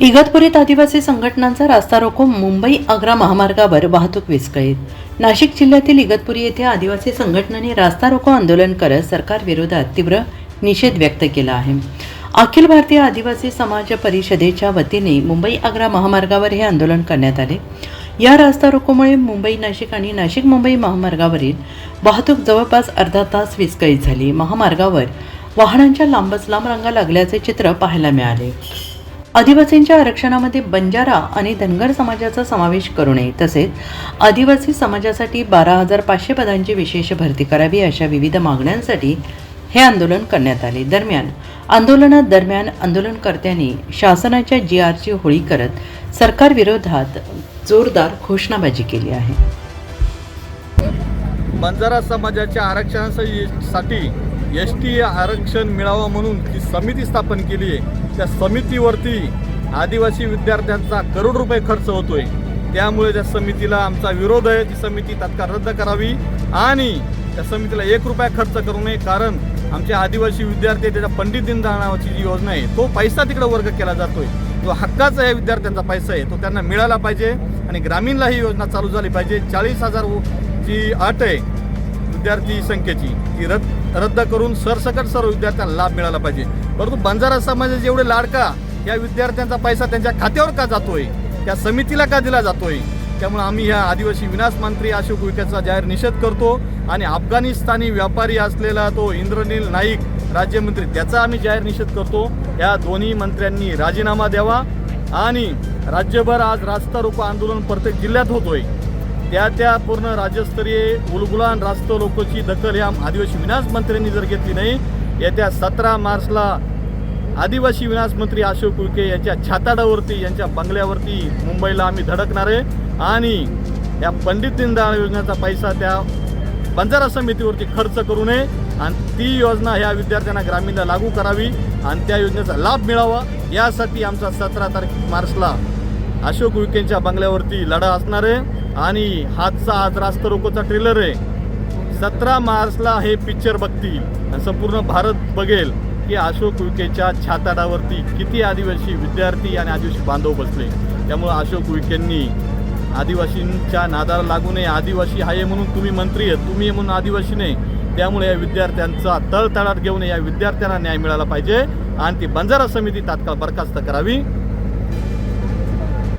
इगतपुरीत आदिवासी संघटनांचा रास्ता रोको मुंबई आग्रा महामार्गावर वाहतूक विस्कळीत. नाशिक जिल्ह्यातील इगतपुरी येथे आदिवासी संघटनांनी रास्ता रोको आंदोलन करत सरकार विरोधात तीव्र निषेध व्यक्त केला आहे. अखिल भारतीय आदिवासी समाज परिषदेच्या वतीने मुंबई आग्रा महामार्गावर हे आंदोलन करण्यात आले. या रास्ता रोकोमुळे मुंबई नाशिक आणि नाशिक मुंबई महामार्गावरील वाहतूक जवळपास अर्धा तास विस्कळीत झाली. महामार्गावर वाहनांच्या लांबच लांब रांगा लागल्याचे चित्र पाहायला मिळाले. आदिवासींच्या आरक्षणामध्ये बंजारा आणि धनगर समाजाचा समावेश करू नये तसेच आदिवासी समाजासाठी 12,500 पदांची विशेष भरती करावी अशा विविध मागण्यांसाठी हे आंदोलन करण्यात आले. आंदोलनादरम्यान आंदोलनकर्त्यांनी शासनाच्या GRची होळी करत सरकार विरोधात जोरदार घोषणाबाजी केली आहे. बंजारा समाजाच्या आरक्षणासाठी ST आरक्षण मिळावं म्हणून ती समिती स्थापन केली आहे. त्या समितीवरती आदिवासी विद्यार्थ्यांचा करोड रुपये खर्च होतोय. त्यामुळे त्या समितीला आमचा विरोध आहे. ती समिती तात्काळ रद्द करावी आणि त्या समितीला 1 रुपया खर्च करू नये. कारण आमचे आदिवासी विद्यार्थी त्याच्या पंडित दीनदयाळ नावाची जी योजना आहे तो पैसा तिकडे वर्ग केला जातोय. जो हक्काचा या विद्यार्थ्यांचा पैसा आहे तो त्यांना मिळाला पाहिजे आणि ग्रामीणला ही योजना चालू झाली पाहिजे. 40,000 जी अट आहे विद्यार्थी संख्येची ती रद्द करून सरसकट सर्व विद्यार्थ्यांना लाभ मिळाला पाहिजे. परंतु बंजारा समाजाचे एवढे लाडका या विद्यार्थ्यांचा पैसा त्यांच्या खात्यावर का जातोय, त्या समितीला का दिला जातोय? त्यामुळे आम्ही ह्या आदिवासी विनाश मंत्री अशोक उईकेचा जाहीर निषेध करतो आणि अफगाणिस्तानी व्यापारी असलेला तो इंद्रनील नाईक राज्यमंत्री त्याचा आम्ही जाहीर निषेध करतो. या दोन्ही मंत्र्यांनी राजीनामा द्यावा आणि राज्यभर आज रास्ता रोको आंदोलन प्रत्येक जिल्ह्यात होतोय. त्या पूर्ण राज्यस्तरीय उलगुलान रास्ता रोकोची दखल या आदिवासी विनाश मंत्र्यांनी जर घेतली नाही, येत्या 17 मार्चला आदिवासी विनाश मंत्री अशोक उईके यांच्या छाताडावरती यांच्या बंगल्यावरती मुंबईला आम्ही धडकणार आहे आणि या पंडित दीनदयाळ योजनेचा पैसा त्या बंजारा समितीवरती खर्च करू नये आणि ती योजना ह्या विद्यार्थ्यांना ग्रामीणला लागू करावी आणि त्या योजनेचा लाभ मिळावा. यासाठी आमचा 17 मार्चला अशोक उईकेंच्या बंगल्यावरती लढा असणार आहे आणि हातचा आज रास्ता रोकोचा ट्रेलर आहे. 17 मार्चला हे पिक्चर बघतील आणि संपूर्ण भारत बघेल की अशोक उईकेच्या छाताडावरती किती आदिवासी विद्यार्थी आणि आदिवासी बांधव बसले. त्यामुळे अशोक उईकेंनी आदिवासींच्या नादाला लागू नये. आदिवासी आहे म्हणून तुम्ही मंत्री आहेत, तुम्ही म्हणून आदिवासी नाही. त्यामुळे या विद्यार्थ्यांचा तळतळाट घेऊन या विद्यार्थ्यांना न्याय मिळाला पाहिजे आणि ती बंजारा समिती तात्काळ बरखास्त करावी.